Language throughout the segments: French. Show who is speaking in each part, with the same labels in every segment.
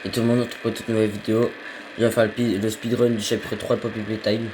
Speaker 1: Et tout le monde, on se retrouve pour toute nouvelle vidéo. Je vais faire le speedrun du chapitre 3 de Poppy Playtime.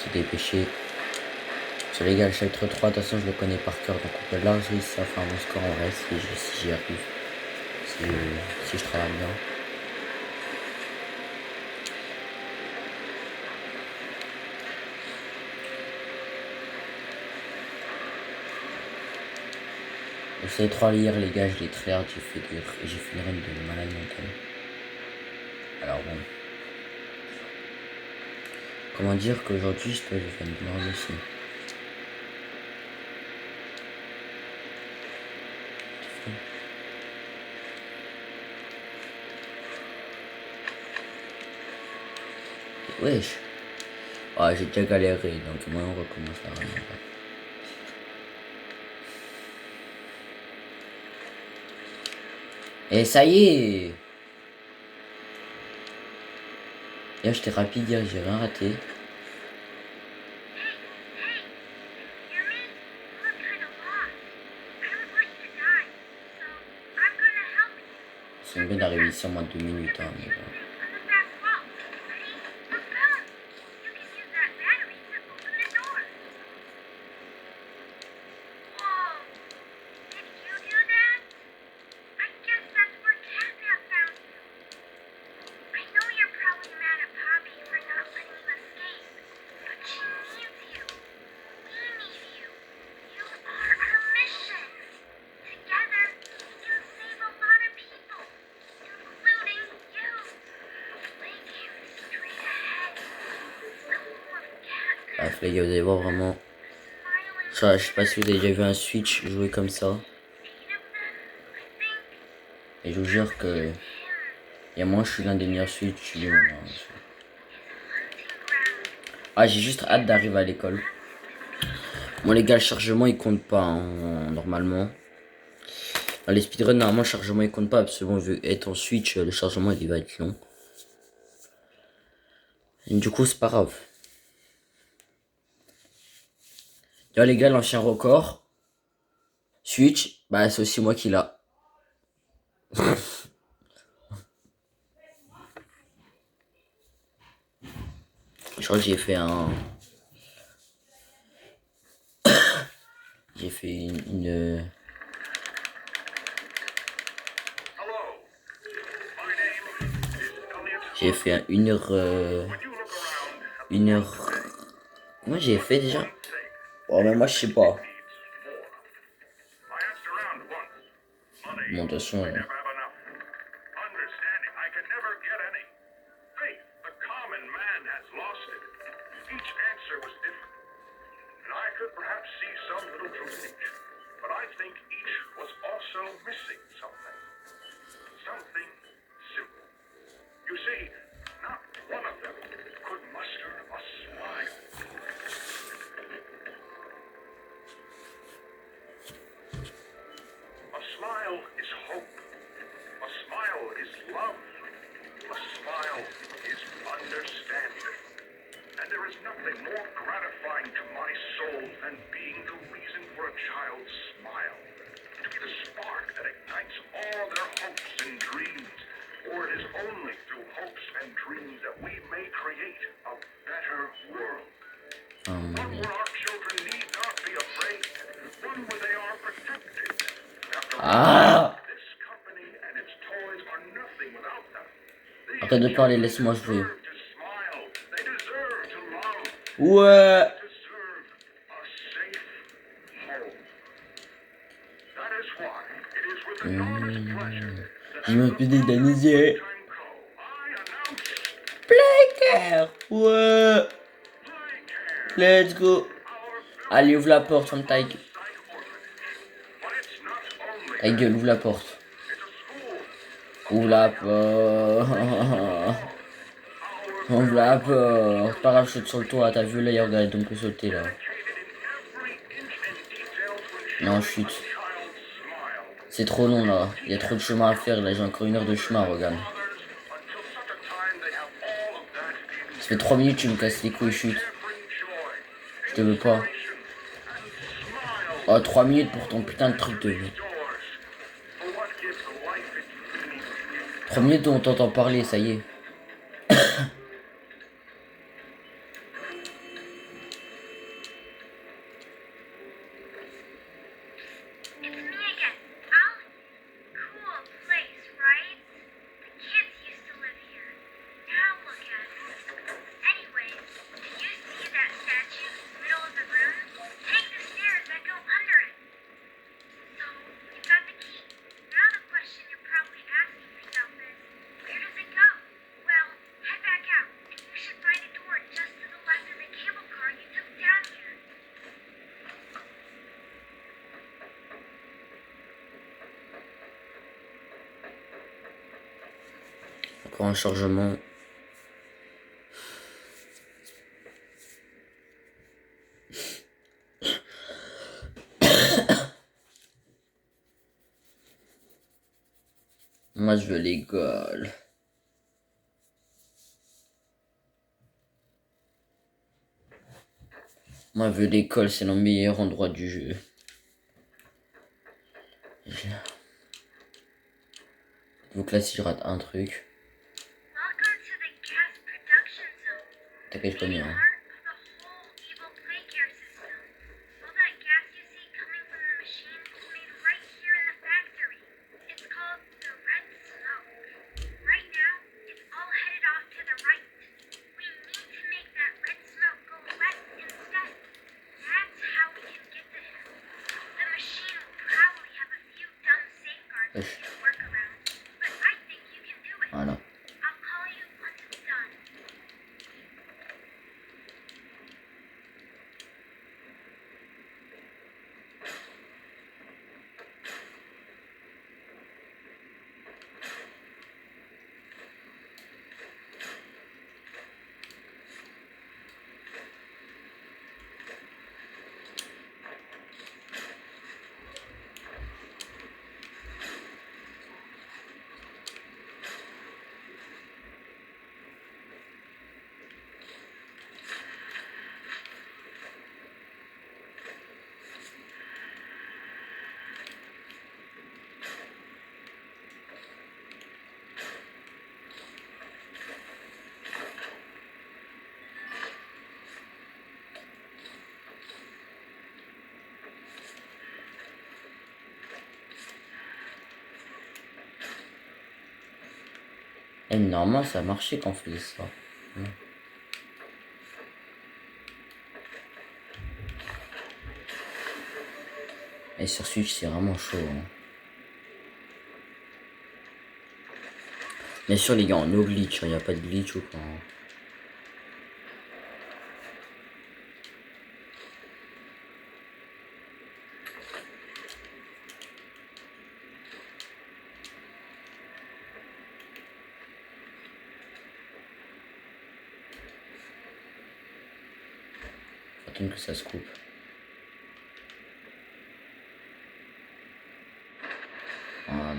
Speaker 1: C'était dépêché. Sur les gars, le chapitre 3, de toute façon, je le connais par cœur. Donc on peut largement réussir à faire un bon score en vrai si j'y arrive. Si je travaille bien. Ces 3 lire les gars, je les tryhard, j'ai fait une run de malade mental. Alors bon. Comment dire qu'aujourd'hui, je fais une bonne run aussi. Wesh. Ah, j'ai déjà galéré, donc moi on recommence la run. Et ça y est. Là, j'étais rapide hier, j'ai rien raté. C'est bien d'arriver ici en moins de 2 minutes. Hein, mais bon. Bref les gars, vous allez voir vraiment. Je sais pas si vous avez déjà vu un Switch jouer comme ça. Et je vous jure que. Et moi je suis l'un des meilleurs Switch du monde. Hein. Ah, j'ai juste hâte d'arriver à l'école. Bon les gars, le chargement il compte pas hein, normalement. Dans les speedruns normalement le chargement il compte pas parce que bon, vu être en Switch, le chargement il va être long. Et du coup c'est pas grave. Là les gars, l'ancien record Switch, bah c'est aussi moi qui l'a. Je crois que j'ai fait un. J'ai fait une. J'ai fait 1 heure. 1 heure. Moi j'ai fait déjà. Bon, mais moi je sais pas. Bon, de toute façon. Ah! Arrête de parler, laisse-moi jouer. Ouais! J'ai même plus d'idéaliser. Playcare! Ouais! Let's go! Allez, ouvre la porte, on taille. Ta gueule, ouvre la porte. Ouvre la porte. Ouvre la porte. Pas grave, je saute sur le toit. T'as vu là, il regarde donc le sauter là. Non, chute. C'est trop long là. Il y a trop de chemin à faire là. J'ai encore 1 heure de chemin, regarde. Ça fait 3 minutes, tu me casses les couilles, chute. Je te veux pas. Oh, 3 minutes pour ton putain de truc de vie. 3 minutes où on t'entend parler, ça y est. Encore un chargement. Moi je veux l'école. Moi je veux l'école, c'est le meilleur endroit du jeu. Donc là si je rate un truc. T'inquiète pas bien. Hein. Voilà. Et normalement ça a marché quand on faisait ça. Et sur Switch c'est vraiment chaud. Hein. Bien sûr les gars, no glitch, il n'y a pas de glitch ou quoi. Attends que ça se coupe. Voilà.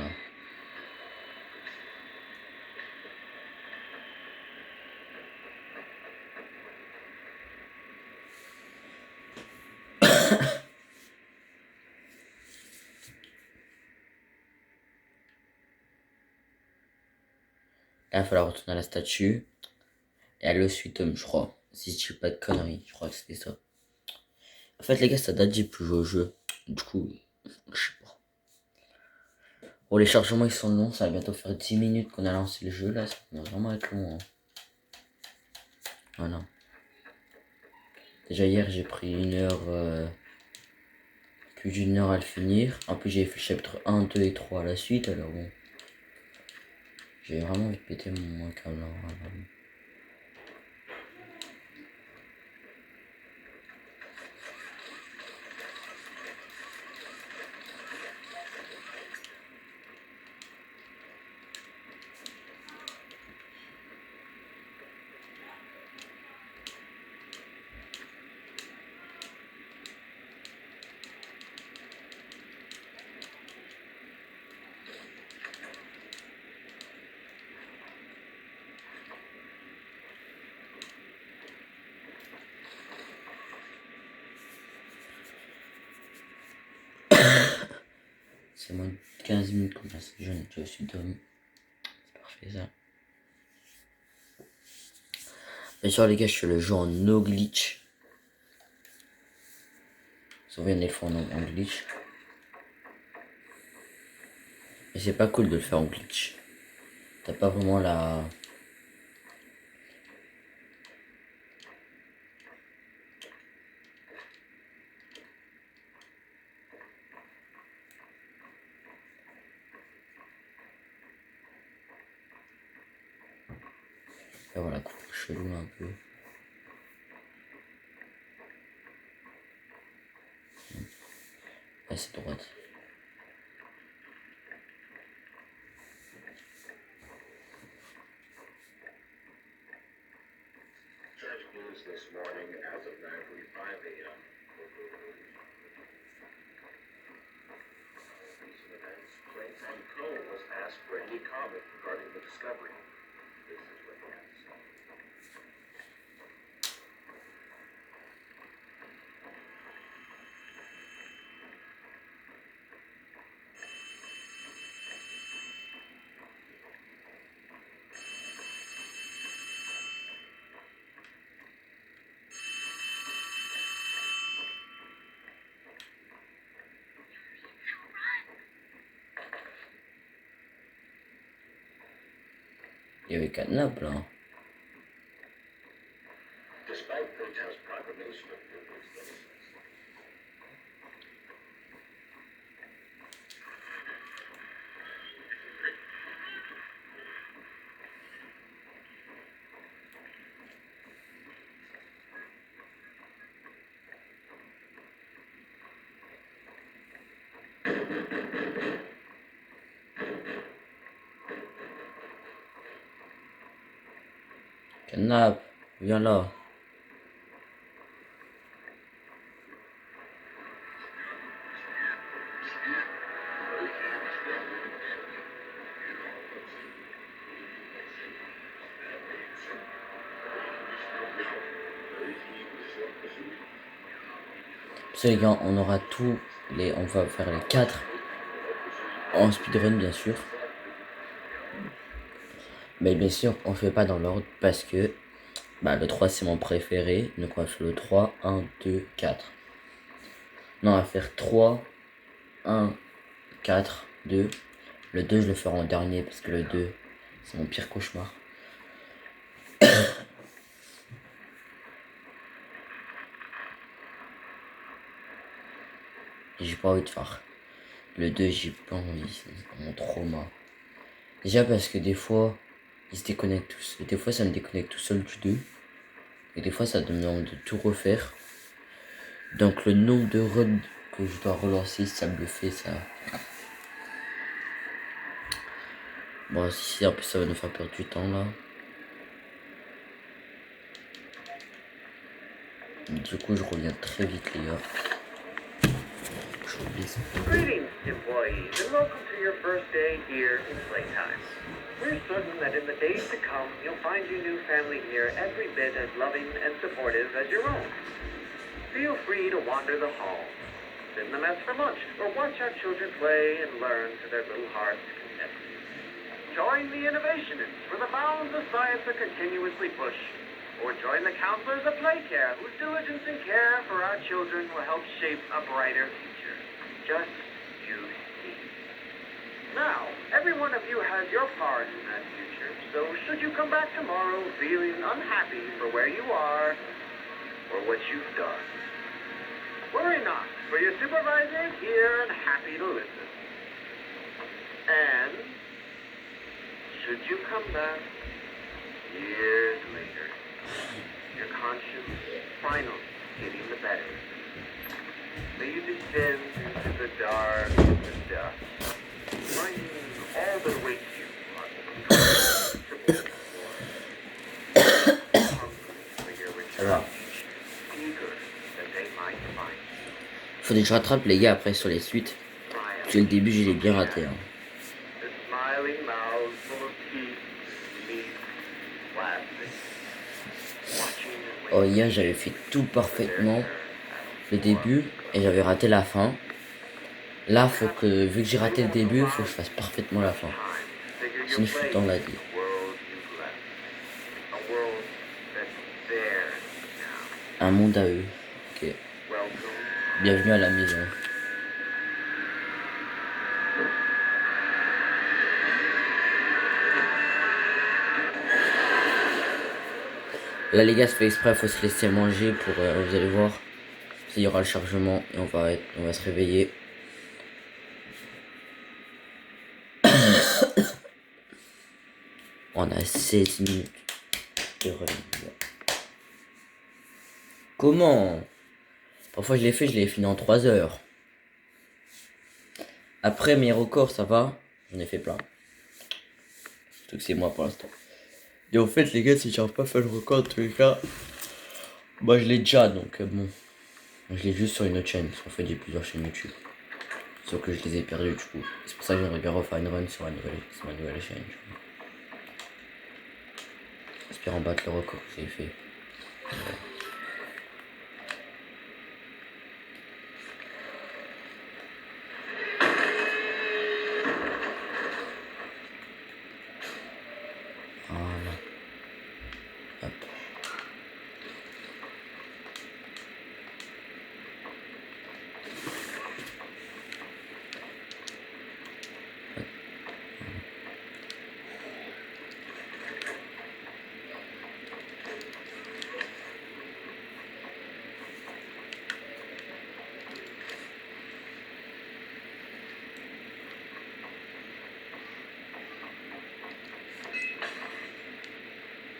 Speaker 1: Là, il va falloir retourner à la statue. Et à l'Ossuit Tome, je crois. Si je dis pas de conneries, je crois que c'était ça. En fait, les gars, ça date, j'ai plus joué au jeu. Du coup, je sais pas. Bon, les chargements, ils sont longs. Ça va bientôt faire 10 minutes qu'on a lancé le jeu, là. Ça va vraiment être long. Hein. Voilà. Déjà, hier, j'ai pris 1 heure... plus d'1 heure à le finir. En plus, j'ai fait le chapitre 1, 2 et 3 à la suite. Alors bon. J'ai vraiment envie de péter mon câble. Vraiment. c'est moins de 15 minutes qu'on passe. Je suis Dom. C'est parfait ça. Bien sûr les gars, je fais le jeu en no glitch. Souvent les fois en glitch. Mais c'est pas cool de le faire en glitch. T'as pas vraiment la... Et voilà, coup chelou un peu. Là c'est droite.
Speaker 2: This morning as of 9:45 a.m. Recent events, Clayton Cole was asked for any comment regarding the discovery. This is what he had to say.
Speaker 1: Il y avait Catnap là.
Speaker 2: Despite Clayton's proclamation of Google's innocence.
Speaker 1: Catnap, viens là. Ça les gars, on aura tous les... On va faire les 4 en speedrun bien sûr. Mais bien sûr, on fait pas dans l'ordre parce que bah, le 3 c'est mon préféré. Donc on va faire le 3, 1, 2, 4. Non, on va faire 3, 1, 4, 2. Le 2 je le ferai en dernier parce que le 2 c'est mon pire cauchemar. Et j'ai pas envie de faire. Le 2 j'ai pas envie, c'est mon trauma. Déjà parce que des fois il se déconnecte tous. Et des fois ça me déconnecte tout seul du 2. Et des fois ça me demande de tout refaire. Donc le nombre de runs que je dois relancer, ça me le fait ça. Bon si un peu ça va nous faire perdre du temps là. Du coup je reviens très vite les gars.
Speaker 2: Greetings, employees, and welcome to your first day here in Playtime. We're certain that in the days to come, you'll find your new family here every bit as loving and supportive as your own. Feel free to wander the halls, sit in the mess for lunch, or watch our children play and learn to their little hearts' content. Join the innovationists for the bounds of science are continuously pushed, or join the counselors of Playcare, whose diligence and care for our children will help shape a brighter future. Just you see. Now, every one of you has your part in that future, so should you come back tomorrow feeling unhappy for where you are or what you've done, worry not, for your supervisor is here and happy to listen. And should you come back years later, your conscience finally getting the better, may you descend into the dark and the dust, finding all that awaits you on for your return, eager that they might find you.
Speaker 1: Faudrait que je rattrape les gars après sur les suites. Parce que le début je l'ai bien raté. Hein.
Speaker 2: The smiling mouths full of teeth, meat, plastic.
Speaker 1: Oh hier j'avais fait tout parfaitement le début et j'avais raté la fin. Là, faut que, vu que j'ai raté le début, faut que je fasse parfaitement la fin.
Speaker 2: Figure
Speaker 1: Sinon,
Speaker 2: you'll
Speaker 1: je suis
Speaker 2: play
Speaker 1: dans
Speaker 2: in
Speaker 1: la
Speaker 2: the
Speaker 1: vie.
Speaker 2: world you've left. A world that's theirs now.
Speaker 1: Un monde à eux. Ok.
Speaker 2: Welcome.
Speaker 1: Bienvenue à la maison. Là, les gars, c'est fait exprès, faut se laisser manger pour, vous allez voir. Il y aura le chargement et on va se réveiller. On a 16 minutes de revue. Comment? Parfois je l'ai fini en 3 heures. Après mes records, ça va. J'en ai fait plein. Surtout que c'est moi pour l'instant. Et en fait, les gars, si j'arrive pas à faire le record, en tous les cas, bah je l'ai déjà, donc bon. Je l'ai juste sur une autre chaîne, parce qu'en fait, j'ai plusieurs chaînes YouTube. Sauf que je les ai perdues, du coup. C'est pour ça que j'aimerais bien refaire une run sur ma nouvelle chaîne. J'espère en battre le record que j'ai fait. Voilà. Hop.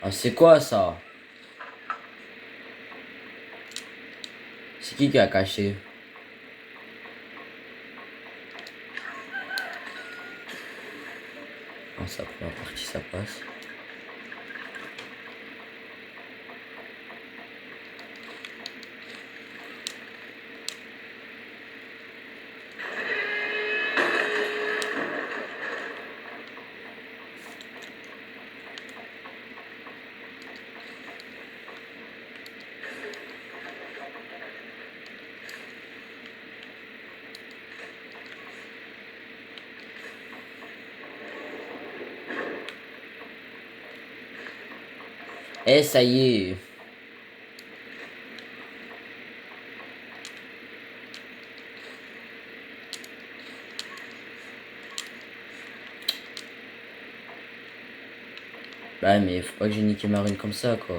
Speaker 1: Ah, c'est quoi ça? C'est qui a caché? Ah, sa première partie, ça passe. Eh, ça y est. Bah, mais faut pas que j'ai niqué ma rune comme ça, quoi.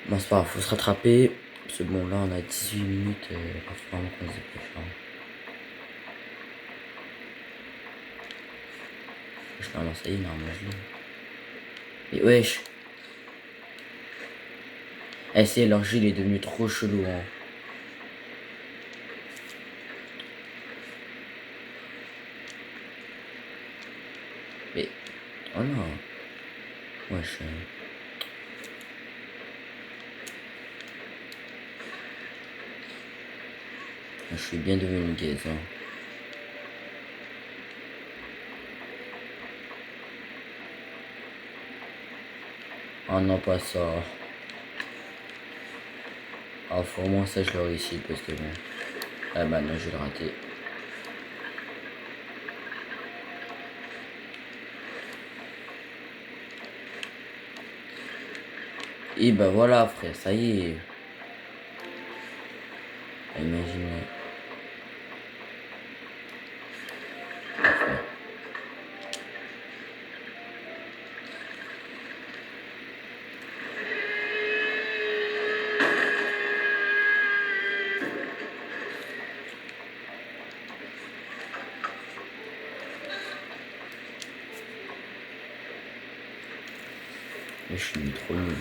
Speaker 1: Bon, c'est pas grave, faut se rattraper. Parce que bon, là, on a 18 minutes. Il faut vraiment qu'on se dépêche, hein. Non, ça y est, normalement, je l'ai. Mais wesh. Eh, c'est leur jeu, il est devenu trop chelou, hein. Mais. Oh non. Wesh. Je suis bien devenu gaze, hein. Oh non, pas ça. Ah, faut au moins ça, je l'ai réussi parce que bon. Ah bah non, je vais le rater. Et bah voilà, frère, ça y est. Imaginez. Mais je suis trop nul.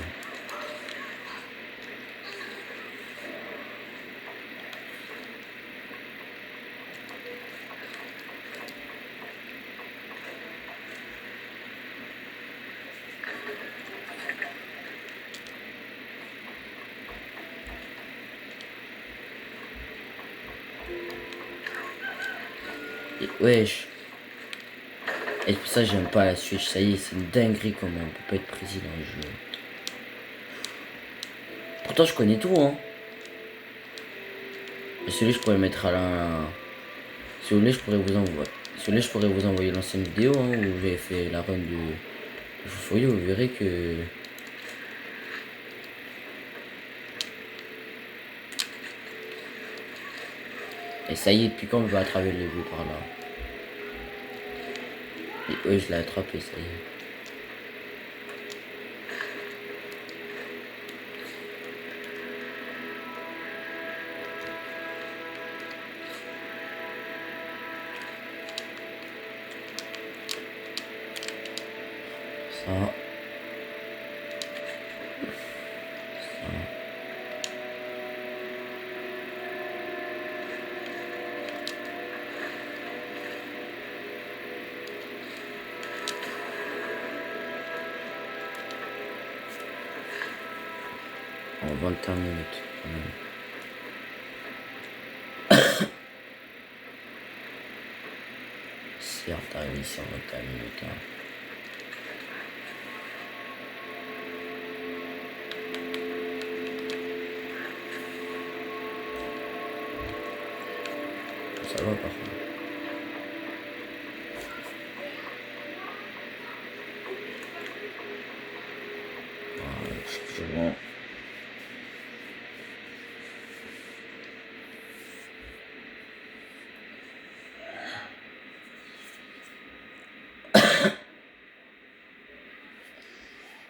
Speaker 1: Et wesh. Et pour ça j'aime pas la Switch, ça y est, c'est une dinguerie comment on peut pas être précis dans le jeu. Pourtant je connais tout hein. Et celui je pourrais le mettre à la. Si vous voulez je pourrais vous envoyer. Si vous voulez je pourrais vous envoyer l'ancienne vidéo hein, où j'avais fait la run du Fufurio, vous verrez que. Et ça y est, depuis quand je vais attraper les vues par là. Et ouais je l'ai attrapé, ça y est. Ça. Ça. En 21 minutes. Quand même. Certes, arrivé ici en 21 minutes. Hein. Ça va par contre. Voilà, chargement.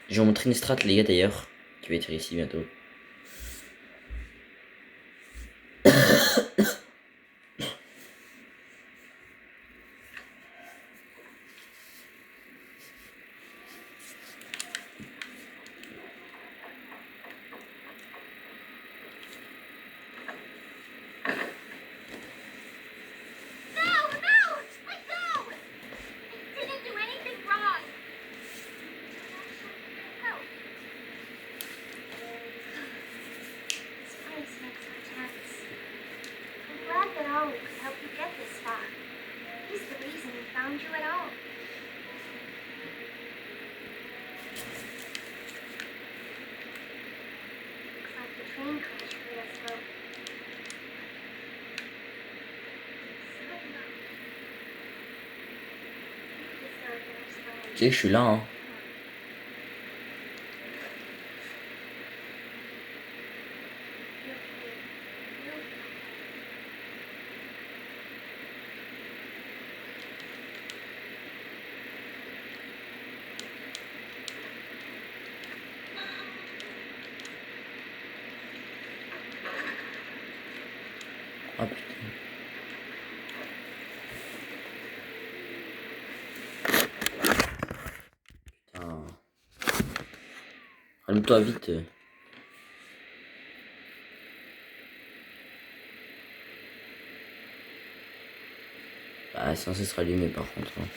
Speaker 1: Je vais vous montrer une strat les gars d'ailleurs, qui va être ici bientôt. Tu sais que je suis là hein. Ah putain. Putain. Calme-toi vite. Bah c'est censé se rallumer par contre. Hein.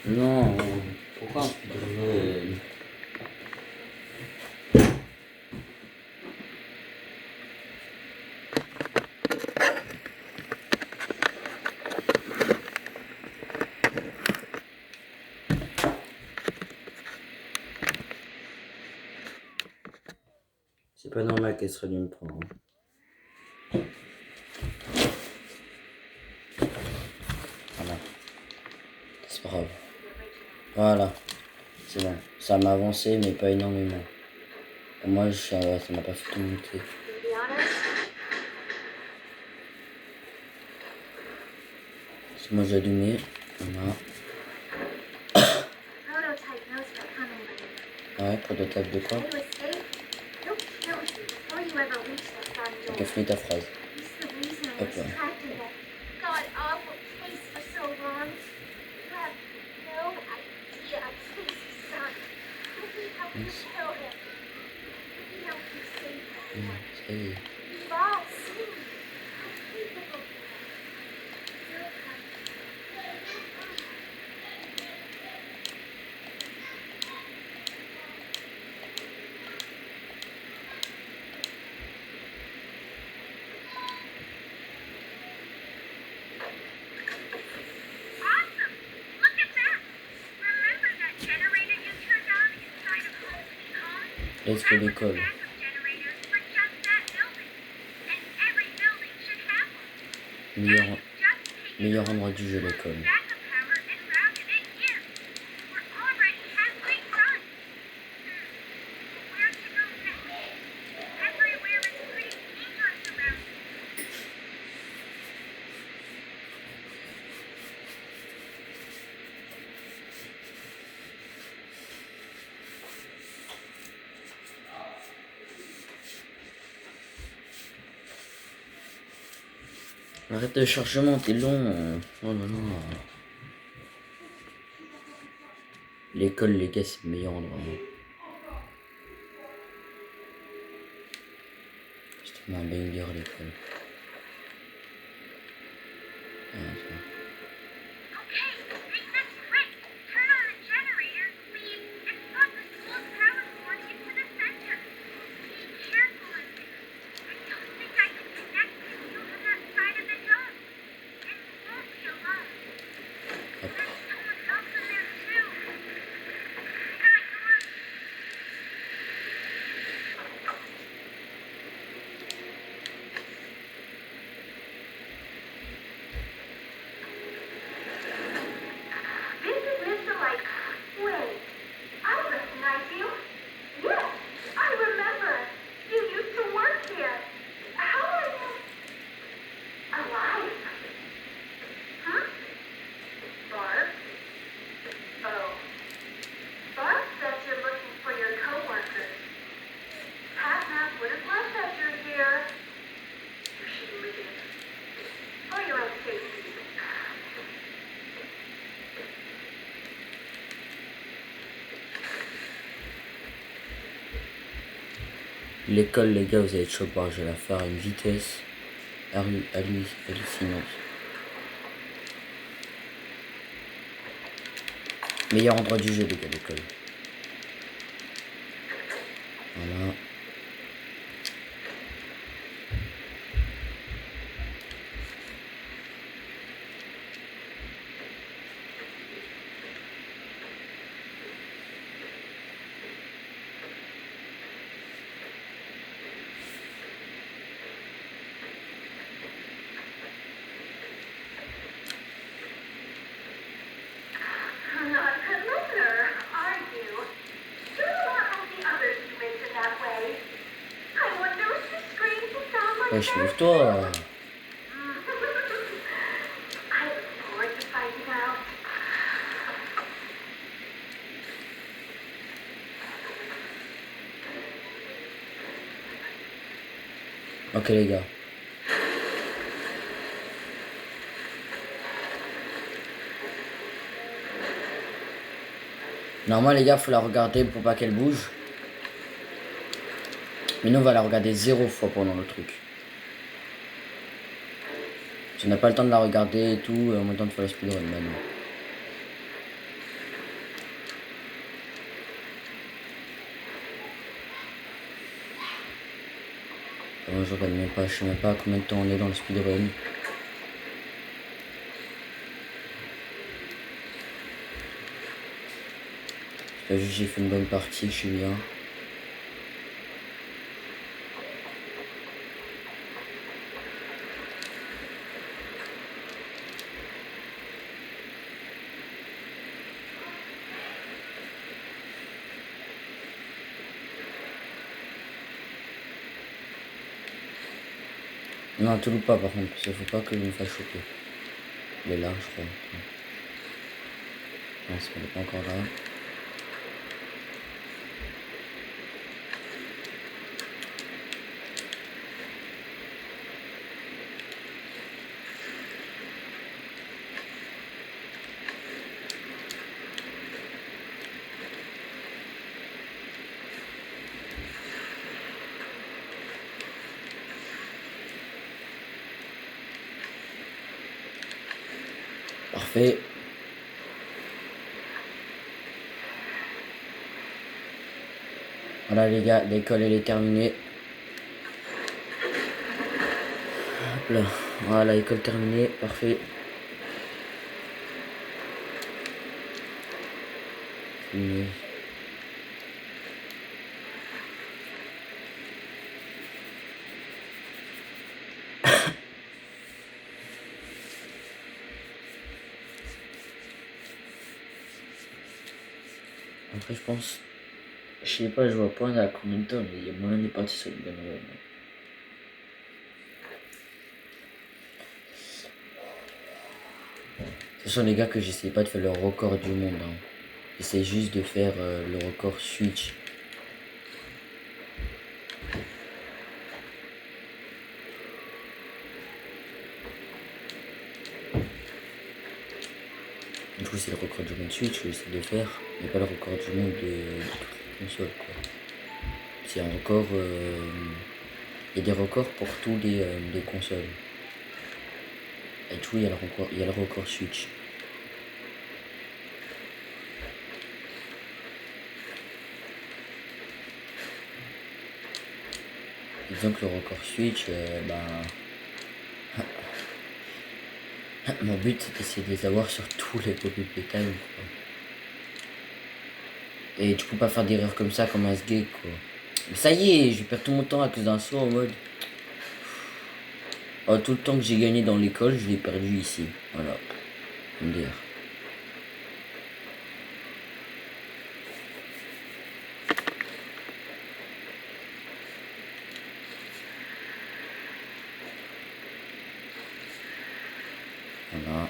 Speaker 1: Non. Pourquoi un speedrun? C'est pas normal qu'elle se rallume pas. Hein. Voilà. C'est pas grave. Voilà. C'est bon. Ça m'a avancé mais pas énormément. Et moi ça m'a pas fait tout monter. C'est moi j'ai allumé. Voilà. Ouais, prototype de quoi? Ok, finis ta phrase. Hop là. Yes. Ça y est. Let's go l'école. Meilleur, meilleur endroit du jeu, l'école. Arrête le chargement, t'es long. Oh là là. L'école, les gars, c'est le meilleur endroit. C'est tellement un banger, l'école. Attends. L'école, les gars, vous allez être choqués. Je vais la faire à une vitesse hallucinante. Meilleur endroit du jeu, les gars, l'école. Voilà. Wesh, lève-toi. Ok les gars. Normalement les gars, faut la regarder pour pas qu'elle bouge. Mais nous on va la regarder 0 fois pendant le truc. Si on n'a pas le temps de la regarder et tout, on a le temps de faire le speedrun maintenant. Je regarde même pas, je sais même pas combien de temps on est dans le speedrun. J'ai fait une bonne partie, je suis bien. Non, te loupe pas par contre, parce qu'il faut pas que je me fasse choquer. Il est là, je crois. Non, c'est pas encore là. Parfait. Voilà les gars, l'école elle est terminée. Hop là. Voilà, l'école terminée, parfait. Fini. Après, je pense. Je sais pas, je vois pas à combien de temps, mais il y a moyen de partir sur une bonne run. De toute façon, les gars, que j'essaye pas de faire le record du monde. Hein. J'essaie juste de faire le record Switch. Du coup, c'est le record du monde Switch que j'essaie de faire, mais pas le record du monde de toutes les consoles, quoi. C'est un record. Il y a des records pour tous les consoles. Et du coup, il y a le record Switch. Et disons que le record Switch, mon but c'est d'essayer de les avoir sur tous les Poppy Playtime, quoi. Et du coup, pas faire d'erreurs comme ça, comme un gay, quoi. Mais ça y est, je perds tout mon temps à cause d'un saut en mode. Oh, tout le temps que j'ai gagné dans l'école, je l'ai perdu ici. Voilà. MDR. Voilà.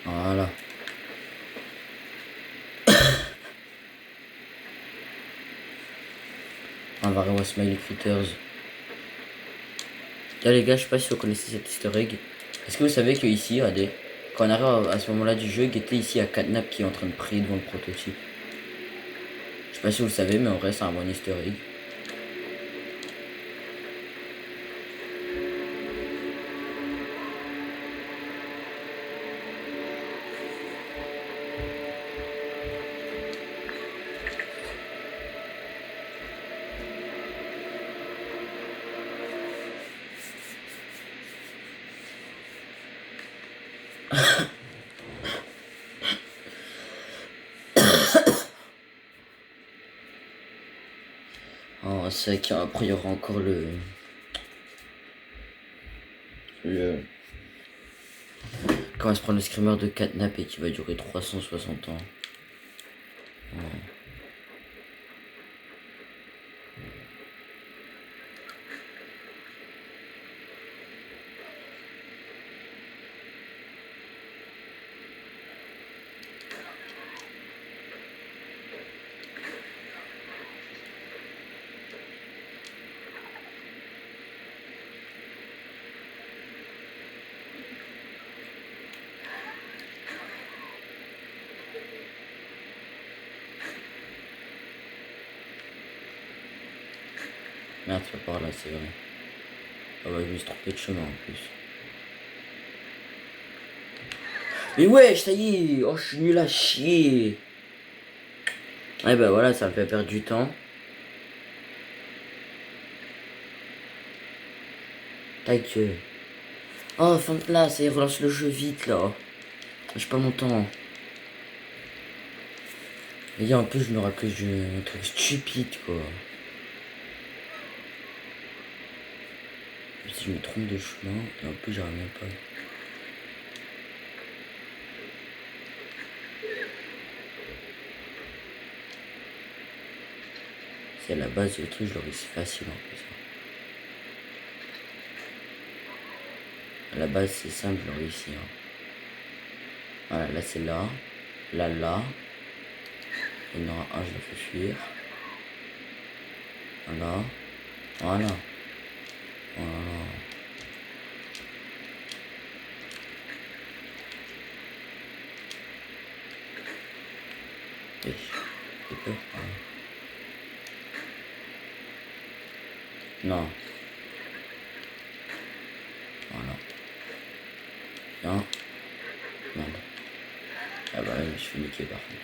Speaker 1: Voilà. On va revoir Smiley Critters. Là les gars, je sais pas si vous connaissez cet easter egg. Est-ce que vous savez que ici, regardez, quand on arrive à ce moment-là du jeu, Guetté ici à Catnap qui est en train de prier devant le prototype. Je sais pas si vous le savez, mais en vrai c'est un bon easter egg. Oh, c'est vrai qu'après il y aura encore le quand on va se prendre le screamer de Catnap et qui va durer 360 ans. Ouais. Merde, c'est pas par là, c'est vrai. Ah bah, je me suis trompé de chemin en plus. Mais ouais, ça y est, oh, je suis nul à chier. Ouais, bah voilà, ça me fait perdre du temps. Ta gueule. Oh, fin de là, ça y est, relance le jeu vite là. J'ai pas mon temps. Les gars, en plus, je me rappelle un truc stupide quoi. Si je me trompe de chemin, et en plus, j'arrive même pas. C'est à la base, le truc, je l'aurais si facile en plus. À la base, c'est simple, je l'aurais ici. Hein. Voilà, là, c'est là. Là, là. Il y en aura un, je le fais fuir. Voilà. Voilà. Voilà. Et j'ai peur. Voilà. Non. Voilà. Non. Non. Ah bah je suis niqué par contre.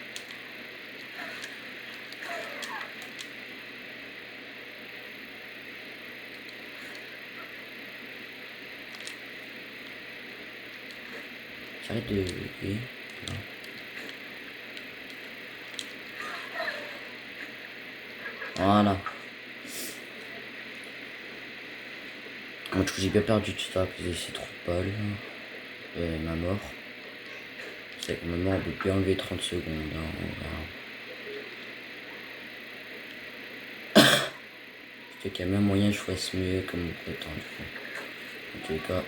Speaker 1: J'arrête de... oui. Non. Voilà. Moi, du coup, j'ai bien perdu du temps à cause de ces trous de balle. Ma mort. C'est que ma mort, on peut plus enlever 30 secondes. Hein, on verra. C'est qu'il y a même moyen que je fasse mieux comme mon temps du coup. En tous les cas,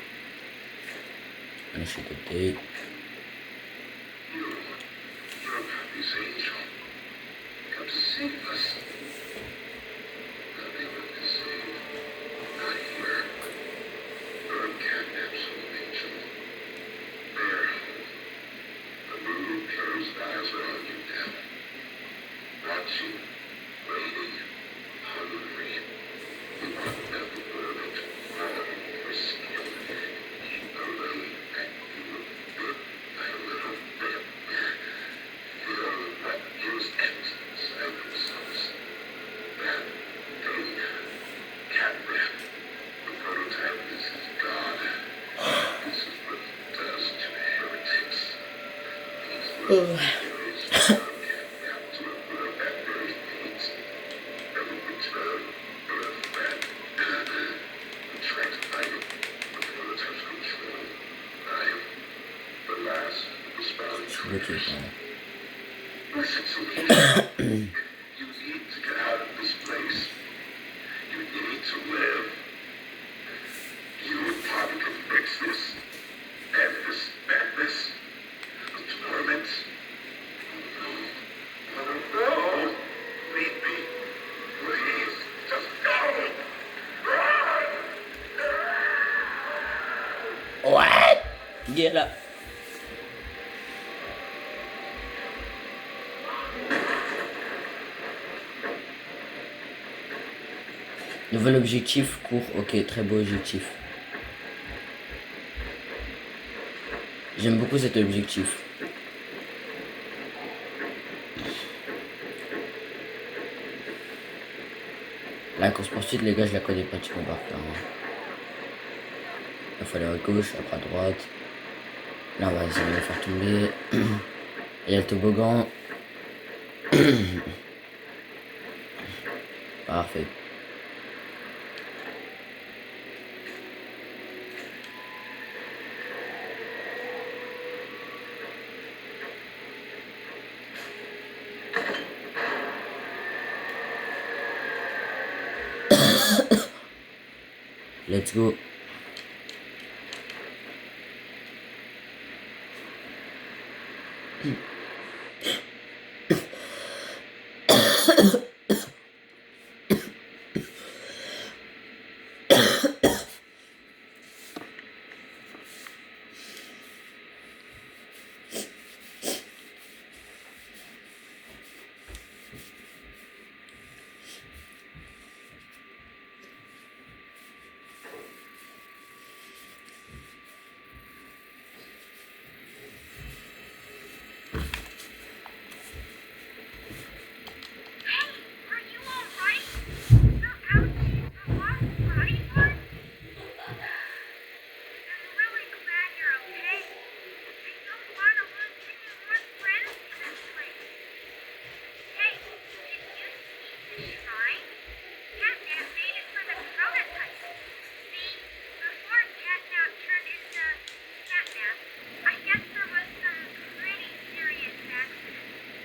Speaker 1: on est chez côté. Je suis bloqué quand même. Ouais, il est là. Nouvel objectif, court. Ok, très beau objectif. J'aime beaucoup cet objectif. La course poursuite, les gars, je la connais pratiquement par cœur. Hein. Il faut aller à gauche, après à droite. Là, on va essayer de le faire tomber. Il y a le toboggan. Parfait. Let's go.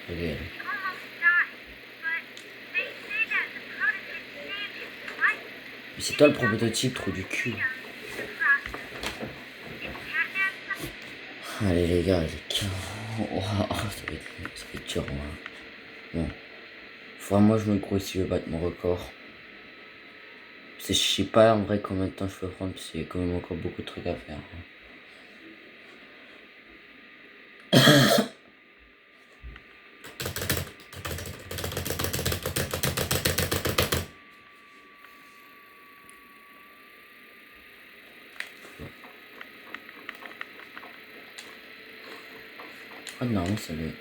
Speaker 1: Okay. Mais c'est toi le prototype, trou du cul. Allez les gars, wow, ça va être dur. Moi. Bon. Faut moi je me gros si je veux battre mon record. Je sais pas en vrai combien de temps je peux prendre parce qu'il y a quand même encore beaucoup de trucs à faire. Ah non, ça l'est.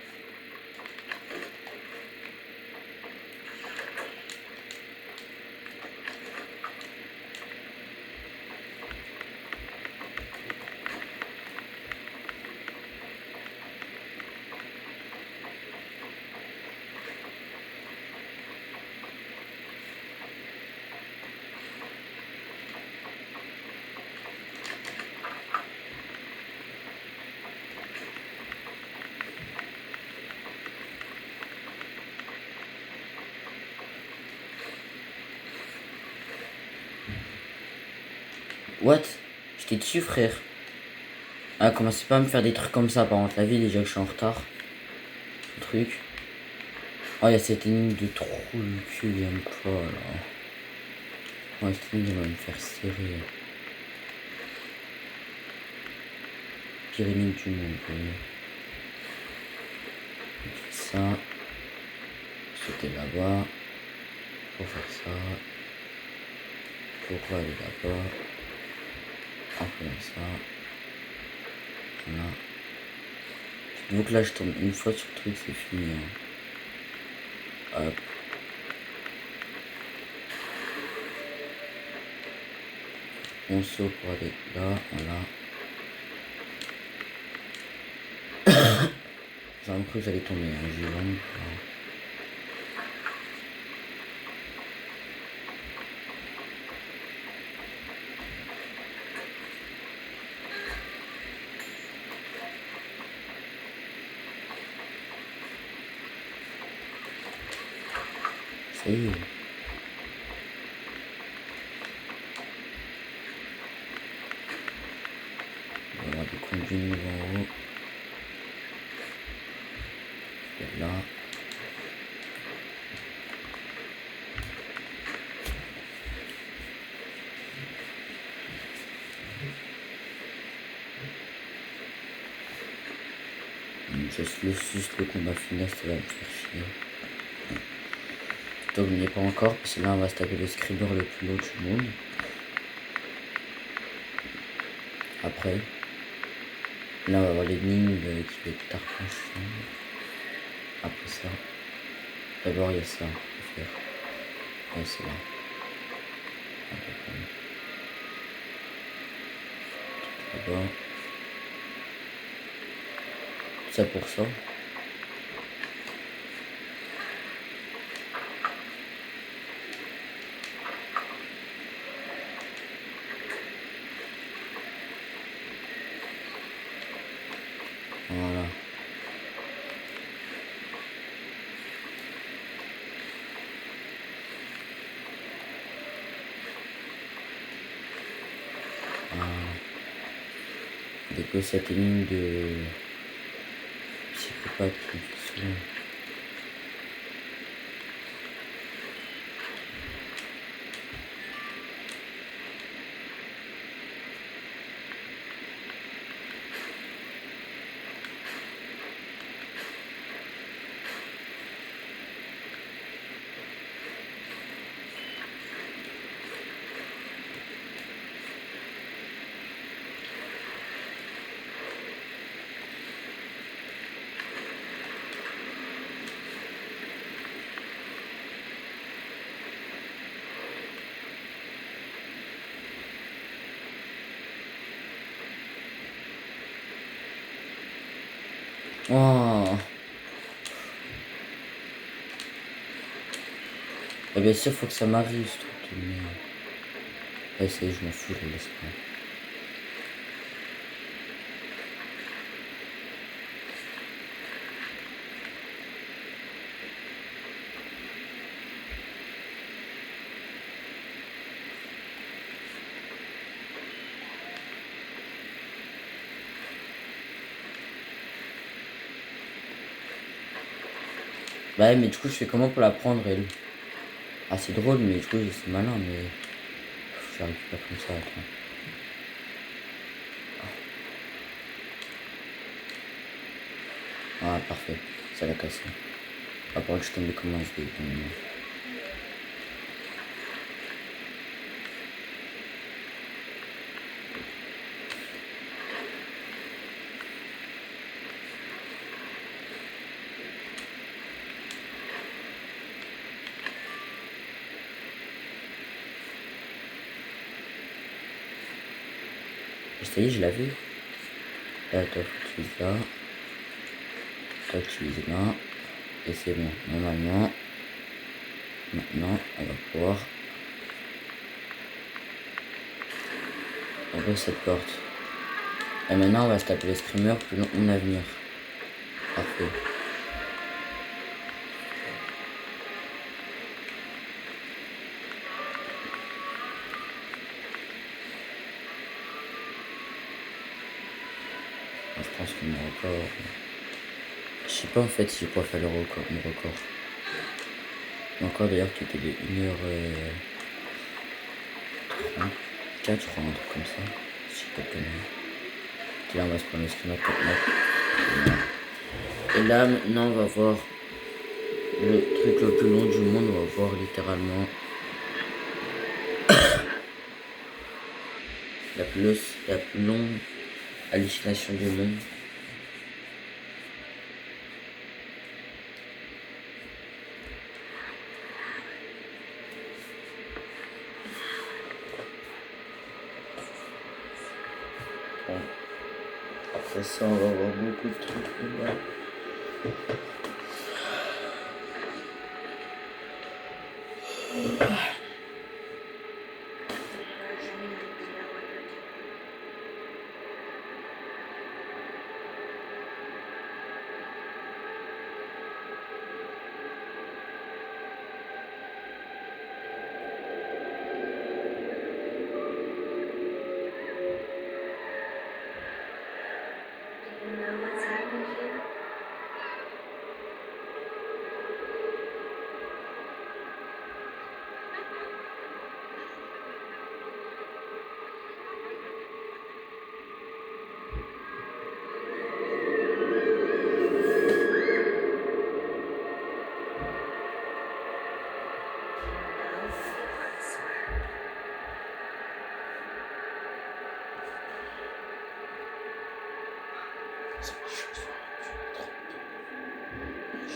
Speaker 1: What? J'étais dessus, frère. Ah, commencez pas à me faire des trucs comme ça, par contre. La vie, déjà que je suis en retard. Le truc. Oh, il y a cette énigme de trou le cul, j'aime pas, là. Ouais, cette énigme, elle va me faire serrer. Pire énigme du monde, ouais. Ça. Sauter là-bas. Pour faire ça. Pour aller là-bas. Après ça. Voilà. Donc là, je tombe une fois sur le truc, c'est fini. Hein. Hop. On saute pour aller là, voilà. J'aurais cru que j'allais tomber, hein, j'ai vraiment pas. Ça y est. On va avoir des conduits nouveaux en haut. Et là. Juste le combat final, ça va me faire chier. Donc je n'y ai pas encore, parce que là on va se taper le scriber le plus haut du monde. Après. Là on va avoir l'énigme qui va être tard ensemble. Après ça. D'abord il y a ça à faire. Ouais, c'est là. D'abord. Tout ça pour ça. Voilà. Voilà. Dès que cette énigme de psychopathe qui me fait souvent. Oh. Et bien sûr, faut que ça m'arrive, ce truc de merde. Ouais, ça y est, je m'en fous, je le laisse pas. Bah ouais, mais du coup, je fais comment pour la prendre, elle? Ah, c'est drôle, mais du coup, c'est malin, mais... Je la récupère comme ça, attends. Ah, parfait. Ça l'a cassé. À part que je tombais comme un SD. Ça y est, je l'avais. Là, toi, tu utilises là. Toi, tu utilises là. Et c'est bon. Normalement, maintenant, on va pouvoir ouvrir cette porte. Et maintenant, on va se taper les screamers plus longtemps à venir. Parfait. Je pense que mon record. Je sais pas en fait si je pourrais faire le record, mon record. Mon record d'ailleurs qui était de 1h34, je crois, un truc comme ça. Si je peux pas conneries. Et là, on va se prendre le screen 4 mètres. Et là, maintenant, on va voir le truc le plus long du monde. On va voir littéralement la plus longue hallucination du monde. Bon. Après ça, on va avoir beaucoup de trucs là.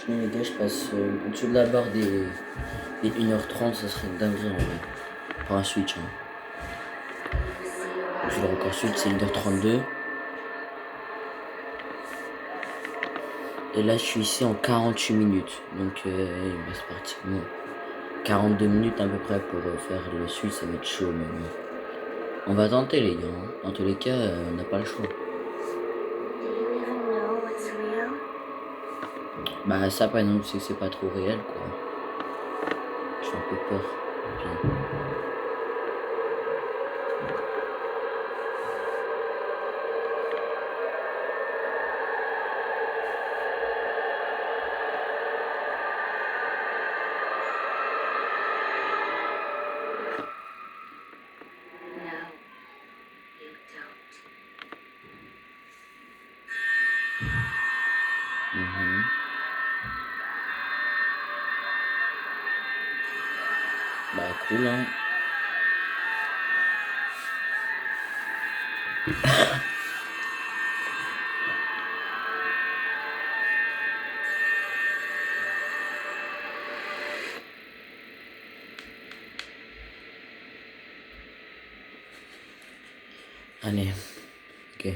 Speaker 1: Les gars, je passe en dessous de la barre des 1h30, ça serait une dinguerie en vrai. Pour un Switch. Hein. Je le record Switch, c'est 1h32. Et là, je suis ici en 48 minutes. Donc, il me reste pratiquement 42 minutes à peu près pour faire le Switch. Ça va être chaud, mais bon. On va tenter, les gars. Hein. Dans tous les cas, on n'a pas le choix. Bah, ça, par exemple, c'est que c'est pas trop réel, quoi. J'ai un peu peur. Puis... Bah, cool, hein. Allez, ok. J'ai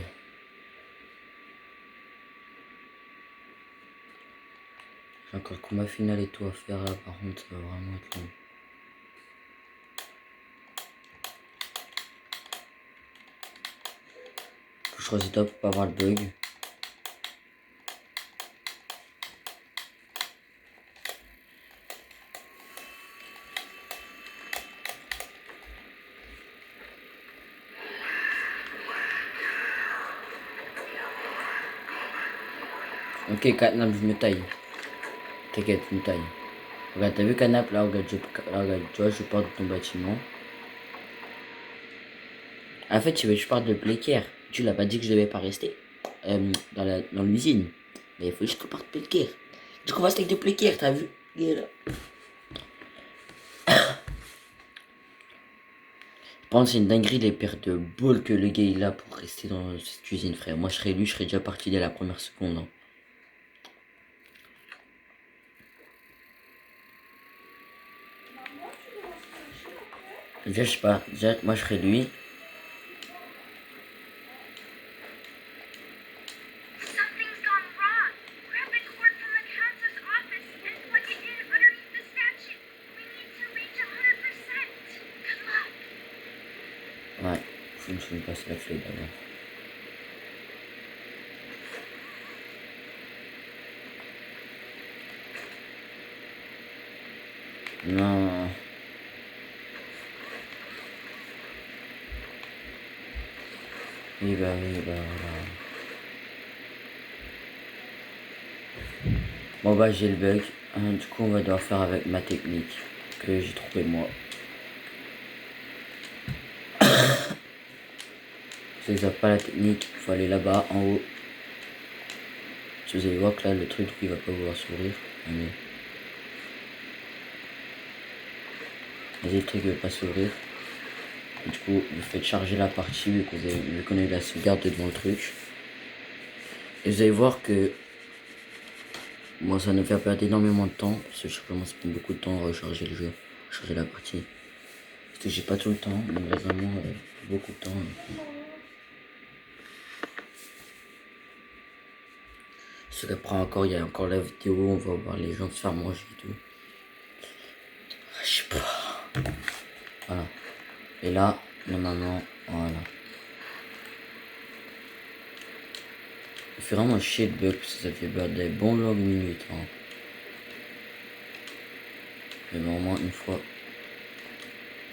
Speaker 1: encore le combat final et tout à faire là, par contre, ça va vraiment être long. Faut que je choisis top pour pas avoir le bug. Ok, Catnap, je me taille. T'inquiète, je me taille. Regarde, t'as vu Catnap, là, regarde, tu vois, je pars de ton bâtiment. En fait, tu veux que je parte de Playcare. Tu l'as pas dit que je devais pas rester dans l'usine. Mais il faut juste que je parte de Playcare. Du coup, on va se de Playcare, t'as vu? Je pense que c'est une dinguerie les paires de balles que le gars il a pour rester dans cette usine, frère. Moi, je serais lui, je serais déjà parti dès la première seconde. Hein. Déjà, je sais pas. Déjà, moi, je serais lui. Ouais, faut que je me passe la clé d'abord. Non. Oui, bah voilà. Bon bah j'ai le bug. Du coup on va devoir faire avec ma technique que j'ai trouvé moi. Si vous n'avez pas la technique, il faut aller là-bas en haut. Si vous allez voir que là le truc il va pas vouloir s'ouvrir. Allez. Vas-y, le truc ne veut pas s'ouvrir. Du coup vous faites charger la partie vu qu'on a eu la sauvegarde devant le truc. Et vous allez voir que moi ça nous fait perdre énormément de temps. Parce que simplement ça prend beaucoup de temps à recharger le jeu, recharger la partie. Parce que j'ai pas tout le temps, il me reste vraiment beaucoup de temps. Parce qu'après encore, il y a encore la vidéo, on va voir les gens se faire manger et tout. Je sais pas. Voilà. Et là, normalement, voilà. Il fait vraiment chier le bug parce que ça fait perdre des bons longues minutes. Hein. Mais bon, au moins une fois.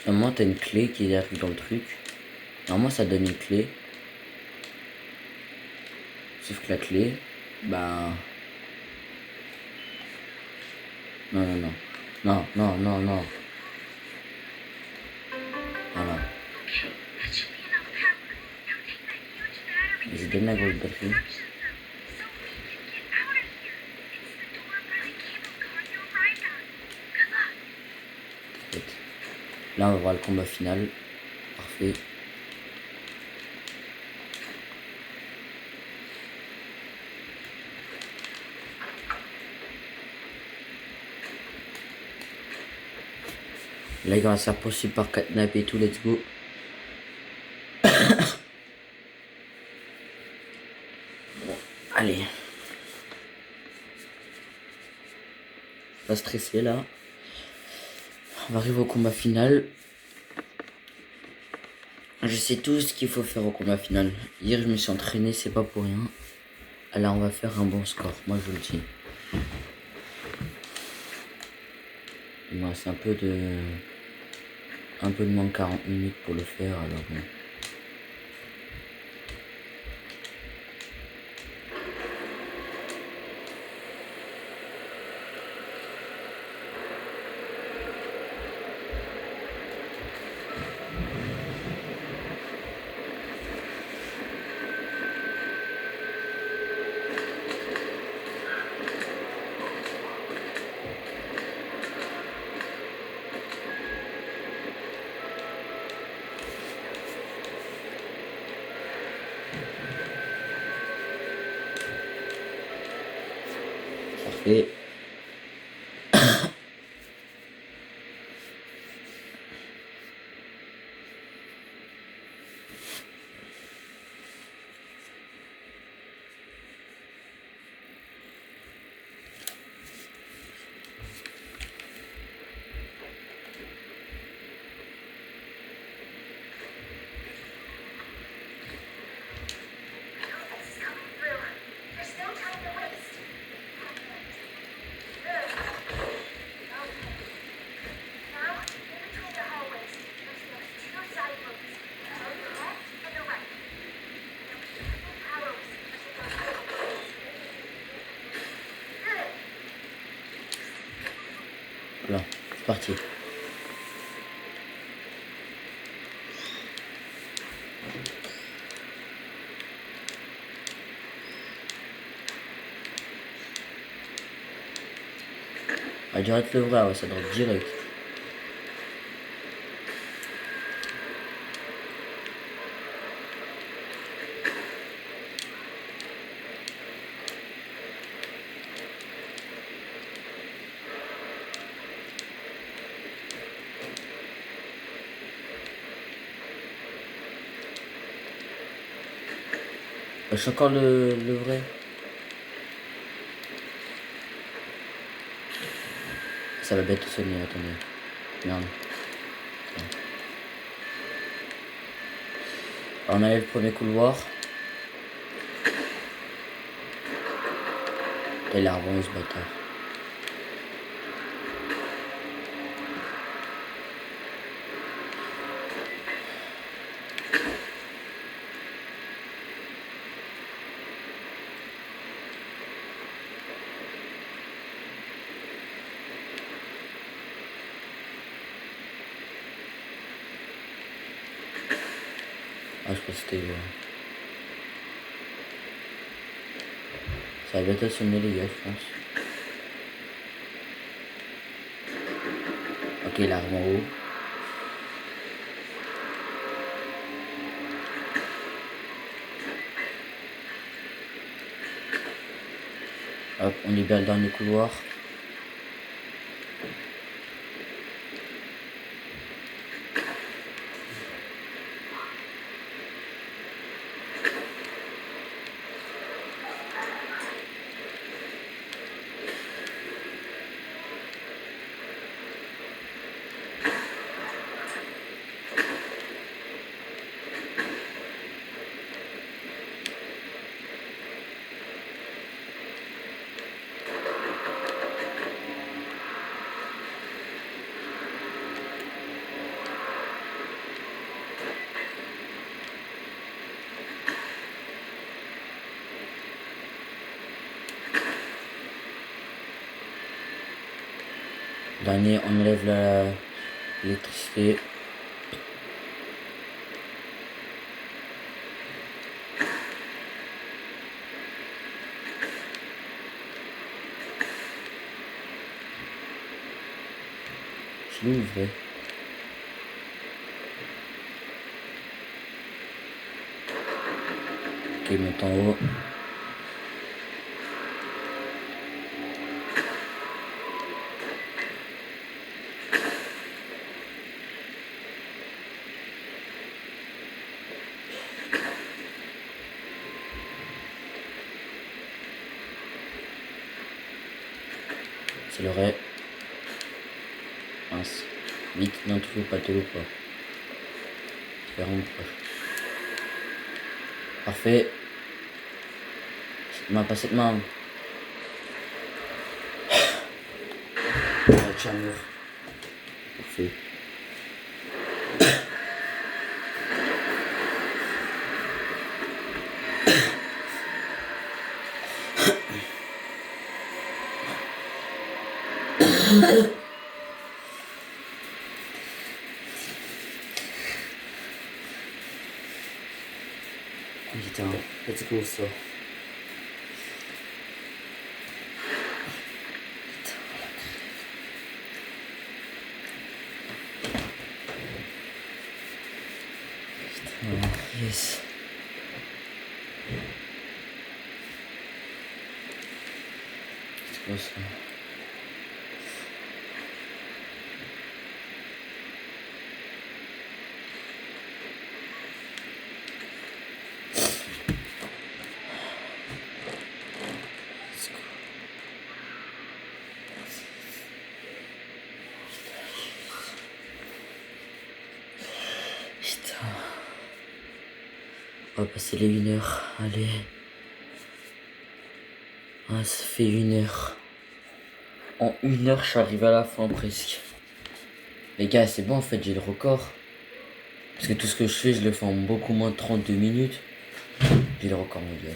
Speaker 1: Normalement, t'as une clé qui arrive dans le truc. Normalement, ça donne une clé. Sauf que la clé, bah. Non, non, non. Non, non, non, non. Voilà. J'ai donné la grosse batterie. Là, on va voir le combat final. Parfait. Là, il va se faire poursuivre par Catnap et tout. Let's go. Bon, allez. Pas stressé là. On va arriver au combat final. Je sais tout ce qu'il faut faire au combat final. Hier, je me suis entraîné, c'est pas pour rien. Alors, on va faire un bon score, moi je vous le dis. Il me reste un peu de moins de 40 minutes pour le faire, alors bon. Parfait. Voilà, c'est parti. Ah, direct le vrai, ouais, ça drop direct. Je suis encore le vrai. Ça va bête sonner, attendez. Merde. Alors, on allait le premier couloir. Et là, bon, ce bâtard. rester. Ça va bientôt sonner les gars, je pense. Ok, l'arme en haut. Hop, on libère le dernier couloir. Dernier, on enlève l'électricité. Je l'ouvre. Ok, monte en haut. C'est le ré. Mince. Vite, non, toujours pas, toujours pas. C'est vraiment proche. Parfait. Cette main, pas cette main. Tiens, mur. Parfait. Putain, let's go ça. Putain, yes. Let's go ça. Putain. On va passer les 1 heure. Allez. Ah, ça fait 1 heure. En 1 heure, je suis arrivé à la fin presque. Les gars, c'est bon en fait, j'ai le record. Parce que tout ce que je fais, je le fais en beaucoup moins de 32 minutes. J'ai le record mondial.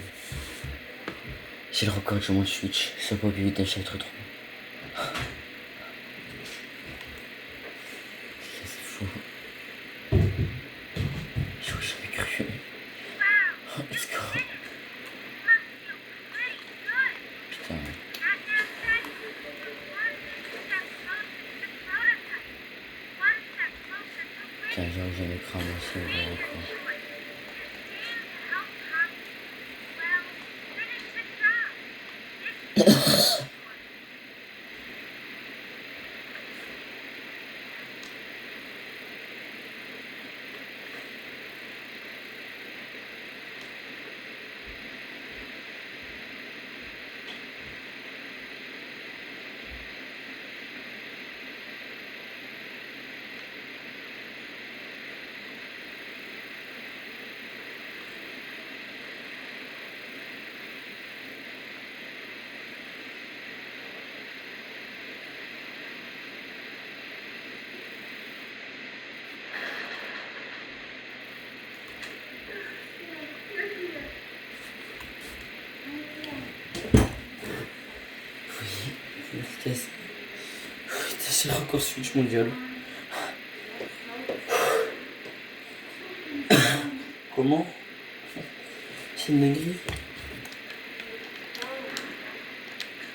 Speaker 1: J'ai le record du monde Switch. C'est pas plus vite un chapitre 3. C'est fou. J'aurais jamais cru. Let's go. Putain. Putain, j'aurais jamais cru à moi ça, le record. Putain, c'est le record Switch mondial. Comment? C'est une dinguerie.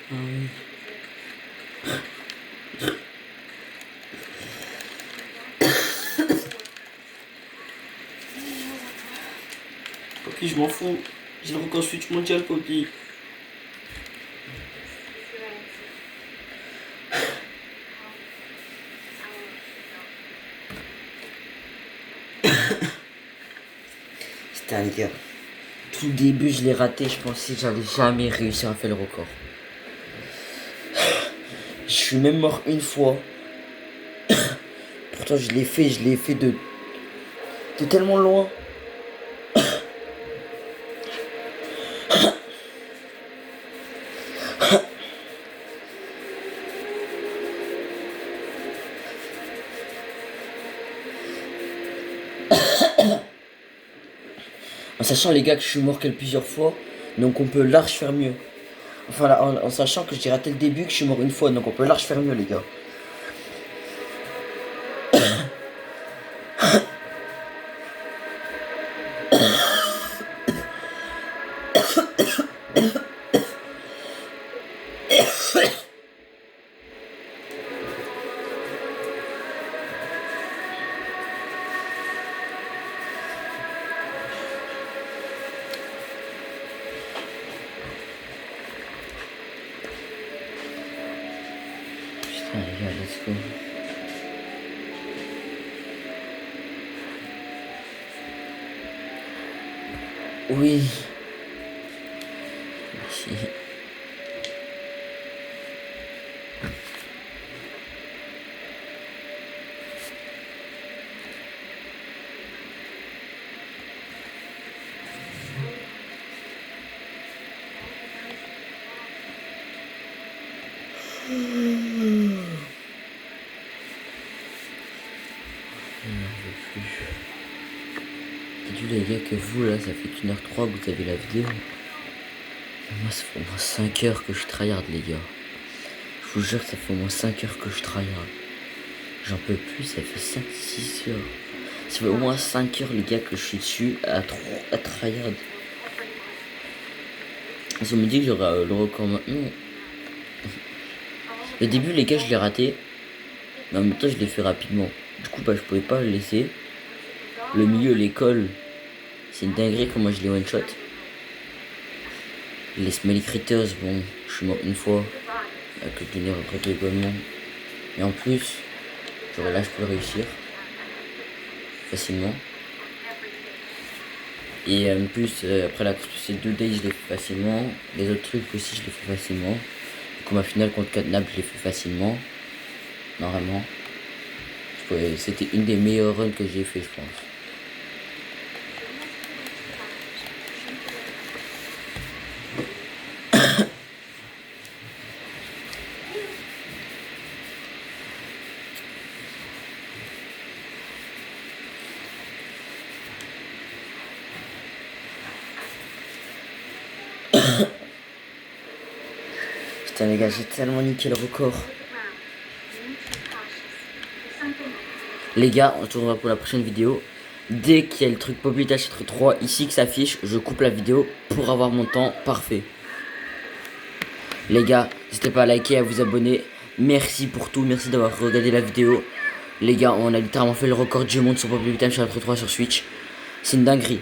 Speaker 1: Ah oui. Poppy, je m'en fous. J'ai le record Switch mondial, Poppy. Putain, les gars. Tout le début, je l'ai raté. Je pensais que j'allais jamais réussir à faire le record. Je suis même mort une fois. Pourtant, je l'ai fait de tellement loin. En sachant, les gars, que je suis mort plusieurs fois, donc on peut large faire mieux. Enfin, là, en sachant que j'ai raté le début, que je suis mort une fois, donc on peut large faire mieux, les gars. Putain, les gars, let's go. Oui. Merci. Dis-tu les gars que vous là ça fait 1h03 que vous avez la vidéo. Moi ça fait au moins 5 heures que je tryhard les gars. Je vous jure que ça fait au moins 5 heures que je tryhard. J'en peux plus, ça fait 5-6 heures. Ça fait au moins 5 heures les gars que je suis dessus à tryhard. Ils me dit que j'aurai le record maintenant. Le début les gars je l'ai raté. Mais en même temps je l'ai fait rapidement. Du coup bah je pouvais pas le laisser. Le milieu, l'école, c'est une dinguerie comment je les one shot. Les Smiley Critters, bon, je suis mort une fois avec le Junior après également. Et en plus, j'aurais là je peux le réussir facilement. Et en plus, après la course c'est 2 days, je l'ai fait facilement. Les autres trucs aussi, je les fais facilement. Comme ma finale contre Catnap, je l'ai fait facilement. Normalement. C'était une des meilleures runs que j'ai fait, je pense. Putain les gars, j'ai tellement niqué le record. Les gars, on se retrouvera pour la prochaine vidéo. Dès qu'il y a le truc Poppy chapitre 3 ici qui s'affiche, je coupe la vidéo pour avoir mon temps parfait. Les gars, n'hésitez pas à liker, à vous abonner. Merci pour tout, merci d'avoir regardé la vidéo. Les gars, on a littéralement fait le record du monde sur Poppy chapitre 3 sur Switch. C'est une dinguerie.